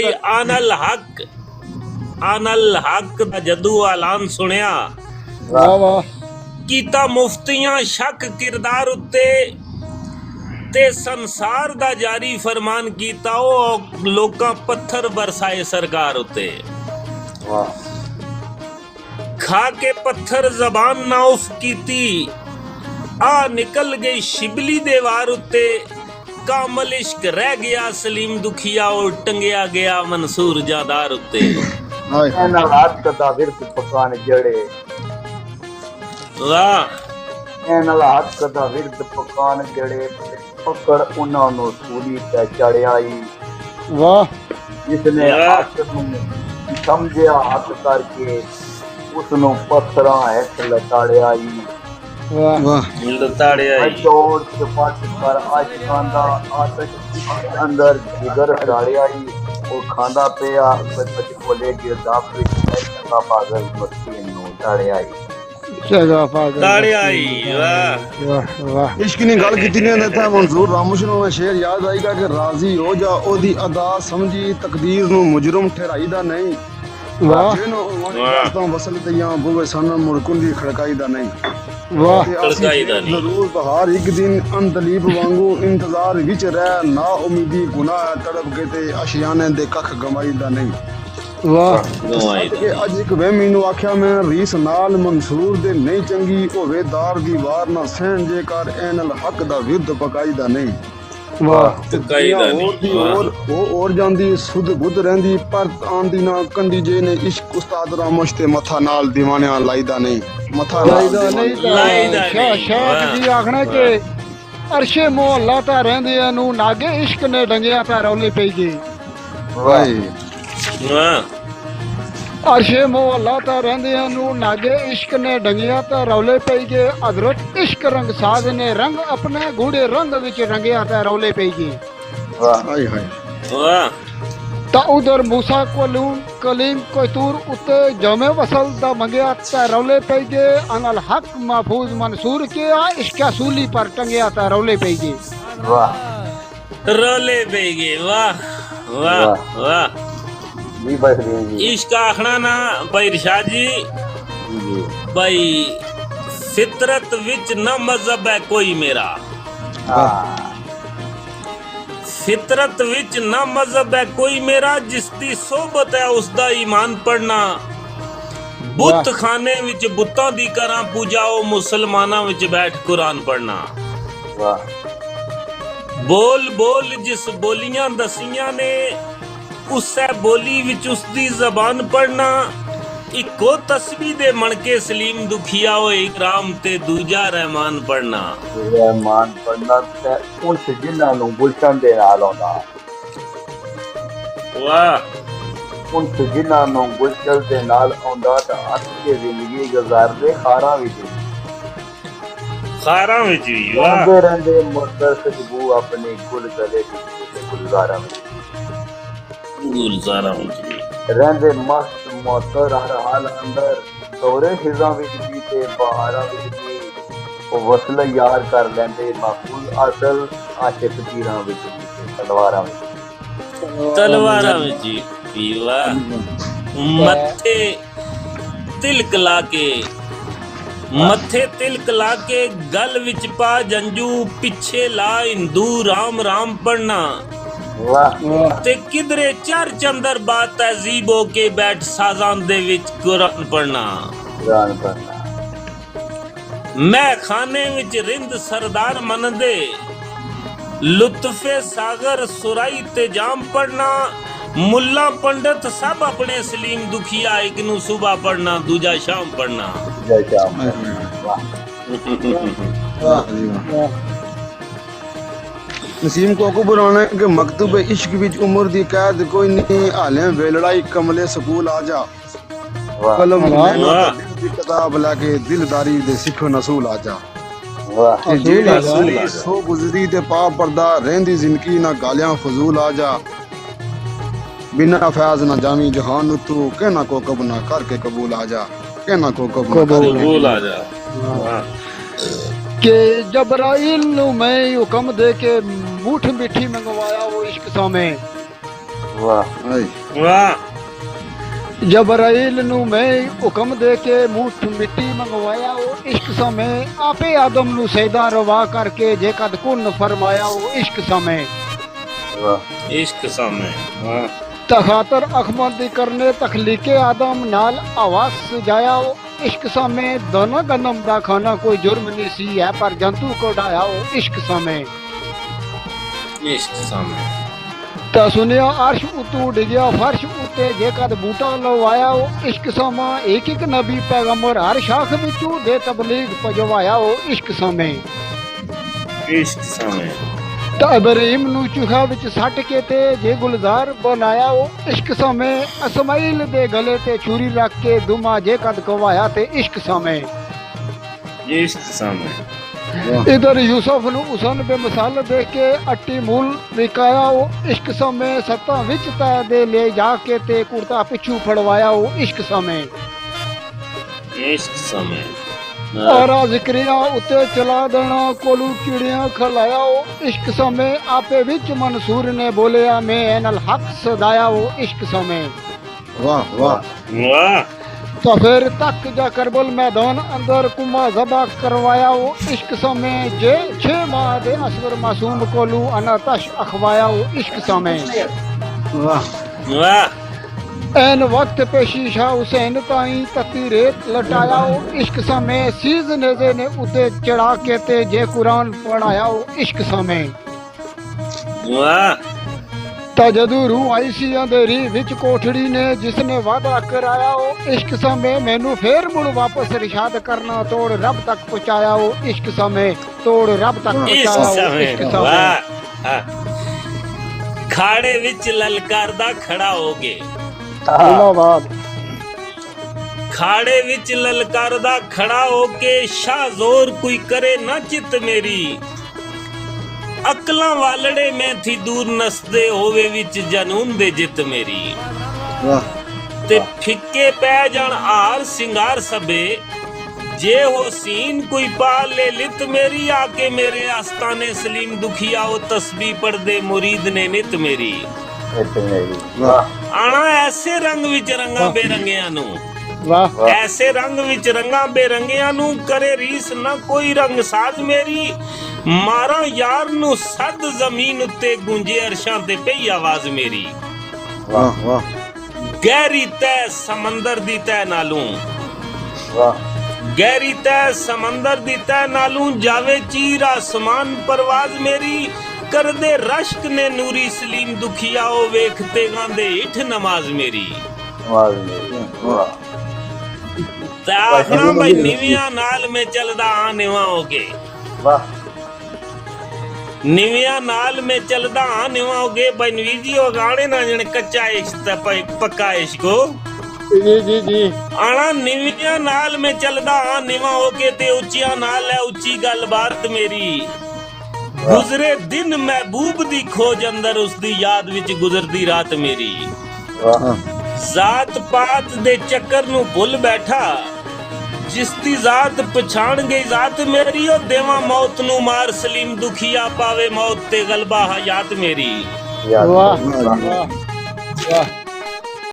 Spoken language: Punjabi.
भाई आनल हक दा जदू ऐलान सुनिया वाह वाह कीता मुफ्तियां शक किरदार उत्ते ते संसार दा जारी फरमान कीता ओ लोकां पत्थर बरसाए सरकार उत्ते खा के पत्थर जबान ना उफ कीती आ निकल गई शिबली दीवार उत्ते कामल इश्क रह गया सलीम दुखिया और टंगिया गया मंसूर जादार उत्ते ਇਹਨਾਂ ਰਾਤ ਕਦਾ ਵਿਰਤ ਪਕਾਨ ਜੜੇ वाह ਇਹਨਾਂ ਰਾਤ ਕਦਾ ਵਿਰਤ ਪਕਾਨ ਜੜੇ ਪਕੜ ਉਹਨਾਂ ਨੂੰ ਸੂਲੀ ਤੇ ਚੜਿਆਈ वाह ਜਿਸਨੇ ਹੱਥ ਨੂੰ ਸਮਝਿਆ ਹੱਥ ਕਰਕੇ ਉਸ ਨੂੰ ਪੱਥਰਾਂ ਹੇਠ ਲਟਾੜਿਆਈ वाह वाह लताड़े आई ਚੋਰ ਚਪਟ ਕਰ ਆਸ਼ਕਾਂ ਦਾ ਆਤਸ਼ ਅੰਦਰ ਜਿਗਰ ਰਾੜਿਆਈ ਉਹ ਖਾਂਦਾ ਪਿਆ ਬੱਚ ਕੋਲੇ ਗਿਰਦਾਫ ਵਿੱਚ ਚੰਗਾ ਪਾਗਲ ਮੱਤੀ ਨੂੰ ਟਾੜਿਆਈ जगह पागल ताड़े आई वाह वाह वाह इश्क नी गल कीती ने था मंजूर रामोश ਨੂੰ शेर याद आएगा कि राजी हो जा ओदी अदा समझी तकदीर ਨੂੰ मुजरम ठहराई दा नहीं वाह वाह तो वसल ते या बुवे सन मुड़ कुंडी खड़काई दा नहीं वाह खड़काई दा नहीं जरूर बहार एक दिन अंतलीब वांगू इंतजार विच रह ना उम्मीदी गुनाह तड़प के ते अशियाने दे कख गवाई दा नहीं वाह गवाई दा कि अज एक वे मैनू आख्या मैं रीस नाल मंसूर दे नहीं चंगी होवे दार दी वार ना सहन जे कर एनल हक दा विरुद्ध पकाई दा नहीं वाह टकाई दा नहीं वाह और जांदी सुध बुध रहंदी पर आंदी ना कंदी जे ने इश्क उस्ताद रामोश ते मथा नाल दीवानिया लाईदा नहीं मथा लाईदा नहीं लाईदा शाह नहीं, शाह वाह। जी आखना कि अरशे मोहल्ला ता रहंदे नु नागे इश्क ने डंगिया ता रौले पई गए वाह वाह अरशे मोहल्ला ता रहंदे नु नागे इश्क ने डंगिया ता रौले पई गए हजरत इश्क रंग साज ने रंग अपने गूढ़े रंग विच रंगिया ता रौले पई गए हाय हाय वाह ता उधर मूसा कलीम कोतूर उत्ते जमे वसल दा मंगिया ता रौले पई गए अनल हक महफूज मंसूर के इश्क सूली पर टंगिया ता रौले पई गए ਵਾਹ रोले बेगे वाह वाह वाह। वाह ਜੀ ਬਖਰੀਆਂ ਜੀ इश्क आखना ना भाई इरशाद जी ਜੀ भाई फितरत विच न मजहब है कोई मेरा ਹਾਂ फितरत विच न मजहब है कोई मेरा जिसदी सोबत है उसदा ईमान पढ़ना बुत खाने विच बुत्तां दी करा पूजा ओ मुसलमाना विच बैठ कुरान पढ़ना ਵਾਹ बोल बोल जिस बोलियां दसियां ने उससे बोली विच उसदी जबान पढ़ना इको तस्बीह दे मणके सलीम दुखिया ओ इकराम ते दूजा रहमान पढ़ना ਰਹਿਮਾਨ ਪੜਨਾ ਤੇ ਉਸ ਜਿਨ੍ਹਾਂ ਨੂੰ ਗੁਲਸ਼ਨ ਦੇ ਨਾਲ ਆਉਂਦਾ वाह ਉਸ ਜਿਨ੍ਹਾਂ ਨੂੰ ਗੁਲਸ਼ਨ ਦੇ ਨਾਲ ਆਉਂਦਾ ਤਾਂ ਅੱਛੀ ਜ਼ਿੰਦਗੀ ਗੁਜ਼ਾਰਦੇ ਖਾਰਾਂ ਵਿੱਚ खारा विच भी वाह ਆਉਂਦੇ ਰਹਿੰਦੇ ਮੁਰਦਰ ਖੁਸ਼ਬੂ ਆਪਣੇ ਗੁਲ ਗਲੇ ਵਿੱਚ ਗੁਲਜ਼ਾਰਾਂ ਵਿੱਚ गुलजारा विच भी ਰਹਿੰਦੇ ਮਸਤ ਮੋਤਰ ਹਰ ਹਾਲ ਅੰਦਰ ਦੌਰੇ ਹਿਜ਼ਾਂ ਵਿੱਚ ਵੀ ਤੇ ਬਹਾਰਾਂ ਵਿੱਚ ਵੀ ਉਹ ਵਸਲ ਯਾਰ ਕਰ ਲੈਂਦੇ ਮਾਕੂਲ ਅਸਲ ਆਸ਼ਿਕ ਤੀਰਾਂ ਵਿੱਚ ਵੀ ਤੇ ਤਲਵਾਰਾਂ ਵਿੱਚ तलवारा विच भी वाह मथे तिलक लाके मथे तिलक लाके गल विच पा जंजू पिछे ला हिंदू राम राम पढ़ना ਵਾਹ ते किधरे चर चंदर बात तहजीब होके बैठ साजान दे विच कुरान पढ़ना ਕੁਰਾਨ ਪੜਨਾ मैं खाने विच रिंद सरदार मनदे लुत्फे सागर सुराई ते जाम पढ़ना मुल्ला पंडित सब अपने सलीम दुखिया एक नु सुबह पढ़ना दूजा शाम पढ़ना ਜੈ ਸ਼ਾਮ ਵਾਹ वाह जी वाह नसीम कोको बुराना के मकतूब इश्क विच उम्र दी कैद कोई नहीं हाले वेलड़ाई कमले सकूल आ जा ਵਾਹ कलम वाह। लेना दिल दी किताब लाके दिलदारी दे सिखो नसूल आ जा ਵਾਹ ते जेड़ी असली सो गुजरी ते पा पर्दा रहंदी जिंदगी ना गालियां फजूल आ जा बिना फैज ना जामी जहान नु तू कहना को कब ना करके कबूल आ जा कहना को कब ना कबूल। करके कबूल आ जा वाह के जबराइल नु मैं हुक्म दे के मूठ मिठी मंगवाया वो इश्क सामे ਵਾਹ ਆਏ ਵਾਹ ਜਬਰਾਈਲ ਨੂੰ ਮੈਂ ਹੁਕਮ ਦੇ ਕੇ ਮੁੱਠ ਮਿੱਟੀ ਮੰਗਵਾਇਆ ਉਹ ਇਸ਼ਕ ਸਮੇਂ ਆਪੇ ਆਦਮ ਨੂੰ ਸੈਦਾ ਰਵਾ ਕਰਕੇ ਜੇ ਕਦ ਕੁਨ ਫਰਮਾਇਆ ਉਹ ਇਸ਼ਕ ਸਮੇਂ ਵਾਹ ਇਸ਼ਕ ਸਾਮੇ ਵਾਹ ਤਖਾਤਰ ਅਖਮਦ ਕਰਨੇ ਤਖਲੀਕੇ ਆਦਮ ਨਾਲ ਆਵਾਜ਼ ਸਜਾਇਆ ਉਹ ਇਸ਼ਕ ਸਮੇਂ ਦੋਨੋਂ ਗੰਦਮ ਦਾ ਖਾਣਾ ਕੋਈ ਜੁਰਮ ਨਹੀਂ ਸੀ ਹੈ ਪਰ ਜੰਤੂ ਕੋ ਡਾਇਆ ਉਹ ਇਸ਼ਕ ਸਮੇਂ ਇਸ਼ਕ ਸਾਮੇ ਤਾਂ ਸੁਨਿਆ ਅਰਸ਼ ਉਤੋਂ ਡਿੱਗਿਆ ਫਰਸ਼ ਉੱਤੇ ਜੇ ਕਦ ਬੂਟਾ ਲਵਾਇਆ ਉਹ ਇਸ਼ਕ ਸਮਾਂ ਇੱਕ ਇੱਕ ਨਬੀ ਪੈਗੰਬਰ ਹਰ ਸ਼ਾਖ ਵਿੱਚੋਂ ਦੇ ਤਬਲੀਗ ਪਜਵਾਇਆ ਉਹ ਇਸ਼ਕ ਸਮੇਂ ਇਸ਼ਕ ਸਾਮੇ ਤਾਂ ਇਬਰਾਹੀਮ ਨੂੰ ਚੂਹਾ ਵਿੱਚ ਸੱਟ ਕੇ ਤੇ ਜੇ ਗੁਲਜ਼ਾਰ ਬਣਾਇਆ ਉਹ ਇਸ਼ਕ ਸਮੇਂ ਇਸਮਾਈਲ ਦੇ ਗਲੇ ਤੇ ਛੁਰੀ ਰੱਖ ਕੇ ਦੁਮਾ ਜੇ ਕਦ ਕਵਾਇਆ ਤੇ ਇਸ਼ਕ ਸਮੇਂ ਇਸ਼ਕ ਸਾਮੇ इधर यूसुफ ਨੂੰ ਹੁਸਨ ਬੇਮਿਸਾਲ ਦੇਖ ਕੇ ਅੱਟੀ ਮੂਲ ਵਿਕਾਇਆ ਉਹ ਇਸ਼ਕ ਸਮੇਂ ਸੱਤਾਂ ਵਿੱਚ ਤੈ ਦੇ ਲੈ ਜਾ ਕੇ ਤੇ ਕੁੜਤਾ ਪਿੱਛੂ ਫੜਵਾਇਆ ਉਹ ਇਸ਼ਕ ਸਮੇਂ ਇਸ਼ਕ ਸਾਮੇ ਔਰਾ ਜ਼ਿਕਰੀਆ ਉੱਤੇ ਚਲਾ ਦੇਣਾ ਕੋਲੂ ਕੀੜੀਆਂ ਖਲਾਇਆ ਉਹ ਇਸ਼ਕ ਸਮੇਂ ਆਪੇ ਵਿੱਚ ਮਨਸੂਰ ਨੇ ਬੋਲਿਆ ਮੈਂ ਨਾਲ ਹੱਕ ਸਦਾਇਆ ਉਹ ਇਸ਼ਕ ਸਮੇਂ ਵਾਹ ਵਾਹ ਵਾਹ तो फिर तक जा करबल मैदान अंदर कुमा ज़बा करवाया वो इश्क समय जे 6 माह दे असगर मासूम कोलू अनातश अखवाया वो इश्क समय ਵਾਹ वाह एन वक्त पे शीशा हुसैन ताई तती रेत लटाया वो इश्क समय सीज नेजे ने उते चढ़ा के ते जे कुरान पढ़ाया वो इश्क समय वाह ਤਾਂ ਜਦੋਂ ਰੂਹ ਆਈ ਸੀ ਅੰਧੇਰੀ ਵਿੱਚ ਕੋਠੜੀ ਨੇ ਜਿਸਨੇ ਵਾਅਦਾ ਕਰਾਇਆ ਉਹ ਇਸ਼ਕ ਸਮੇਂ ਮੈਨੂੰ ਫੇਰ ਮੁੜ ਵਾਪਸ ਰਿਸ਼ਾਦ ਕਰਨਾ ਤੋੜ ਰੱਬ ਤੱਕ ਪਹੁੰਚਾਇਆ ਉਹ ਇਸ਼ਕ ਸਮੇਂ ਤੋੜ ਰੱਬ ਤੱਕ ਇਸ਼ਕ ਪਹੁੰਚਾਇਆ ਉਹ ਸਾਮੇ ਇਸ਼ਕ ਸਮੇਂ ਵਾਹ ਖਾੜੇ ਵਿੱਚ ਲਲਕਾਰਦਾ ਖੜਾ ਹੋਗੇ ਜ਼ਿੰਦਾਬਾਦ ਖਾੜੇ ਵਿੱਚ ਲਲਕਾਰਦਾ ਖੜਾ ਹੋ ਕੇ ਸ਼ਾਹ ਜ਼ੋਰ ਕੋਈ ਕਰੇ ਨਾ ਚਿੱਤ ਮੇਰੀ ਅਕਲਾਂ ਵਾਲੜੇ ਮੈਂ ਥੀ ਦੂਰ ਨਸਦੇ ਹੋਵੇ ਵਿੱਚ ਜਨੂਨ ਦੇ ਜਿੱਤ ਮੇਰੀ ਵਾਹ ਤੇ ਫਿੱਕੇ ਪੈ ਜਾਣ ਹਾਰ ਸਿੰਗਾਰ ਸਭੇ ਜੇ ਹੋ ਸੀਨ ਕੋਈ ਪਾ ਲੈ ਲਿਤ ਮੇਰੀ ਆਕੇ ਮੇਰੇ ਆਸਤਾਨੇ ਸਲੀਮ ਦੁਖੀਆ ਉਹ ਤਸਬੀਹ ਪੜਦੇ ਮੁਰੀਦ ਨੇ ਨਿਤ ਮੇਰੀ ਇੱਥੇ ਮੇਰੀ ਵਾਹ ਆਣਾ ਐਸੇ ਰੰਗ ਵਿੱਚ ਰੰਗਾਂ ਬੇਰੰਗਿਆਂ ਨੂੰ ਵਾਹ ਐਸੇ ਰੰਗ ਵਿੱਚ ਰੰਗਾਂ ਬੇਰੰਗਿਆਂ ਨੂੰ ਕਰੇ ਰੀਸ ਨਾ ਕੋਈ ਰੰਗ ਸਾਜ਼ ਮੇਰੀ ਮਾਰਾਂ ਯਾਰ ਨੂੰ ਸੱਦ ਜ਼ਮੀਨ ਉੱਤੇ ਗੂੰਜੇ ਅਰਸ਼ਾਂ ਤੇ ਪਈ ਆਵਾਜ਼ ਮੇਰੀ ਵਾਹ ਵਾਹ ਗਹਿਰੀ ਤੈ ਸਮੁੰਦਰ ਦੀ ਤੈ ਨਾਲੋਂ ਵਾਹ ਗਹਿਰੀ ਤੈ ਸਮੁੰਦਰ ਦੀ ਤੈ ਨਾਲੋਂ ਜਾਵੇ ਚੀਰ ਆਸਮਾਨ ਪਰਵਾਜ਼ ਮੇਰੀ ਕਰਦੇ ਰਸ਼ਕ ਨੇ ਨੂਰੀ ਸਲੀਮ ਦੁਖੀਆ ਉਹ ਵੇਖਤੇ ਗਾਂਦੇ ਹਿੱਠ ਨਮਾਜ਼ ਮੇਰੀ ਆਵਾਜ਼ ਮੇਰੀ ਵਾਹ ਤਾਂ ਆਖਣਾ ਬਈ ਨਿਵਿਆਂ ਨਾਲ ਮੈਂ ਚੱਲਦਾ ਆ ਨਿਵਾ ਹੋ ਕੇ ਵਾਹ ਨਿਵਿਆਂ ਨਾਲ ਮੈਂ ਚੱਲਦਾ ਆ ਨਿਵਾ ਹੋ ਕੇ ਬਈ ਨਵੀਜੀ ਉਹ ਗਾਣੇ ਨਾ ਜਣ ਕੱਚਾ ਇਸ਼ਕ ਤੇ ਪੱਕਾ ਇਸ਼ਕੋ ਜੀ ਜੀ ਜੀ ਆਣਾ ਨਿਵਿਆਂ ਨਾਲ ਮੈਂ ਚੱਲਦਾ ਆ ਨਿਵਾ ਹੋ ਕੇ ਤੇ ਉੱਚੀਆਂ ਨਾਲ ਹੈ ਉੱਚੀ ਗੱਲਬਾਤ ਮੇਰੀ ਗੁਜ਼ਰੇ ਦਿਨ ਮਹਿਬੂਬ ਦੀ ਖੋਜ ਅੰਦਰ ਉਸ ਦੀ ਯਾਦ ਵਿੱਚ ਗੁਜ਼ਰਦੀ ਰਾਤ ਮੇਰੀ ਵਾਹ ਜ਼ਾਤ ਪਾਤ ਦੇ ਚੱਕਰ ਨੂੰ ਭੁੱਲ ਬੈਠਾ ਜਿਸ ਦੀ ਜ਼ਾਤ ਪਛਾਣ ਗਈ ਜ਼ਾਤ ਮੇਰੀ ਉਹ ਦੇਵਾ ਮੌਤ ਨੂੰ ਮਾਰ ਸਲੀਮ ਦੁਖੀਆ ਪਾਵੇ ਮੌਤ ਤੇ ਗਲਬਾ ਹਯਾਤ ਮੇਰੀ ਯਾਦ ਵਾਹ ਵਾਹ ਵਾਹ ਵਾਹ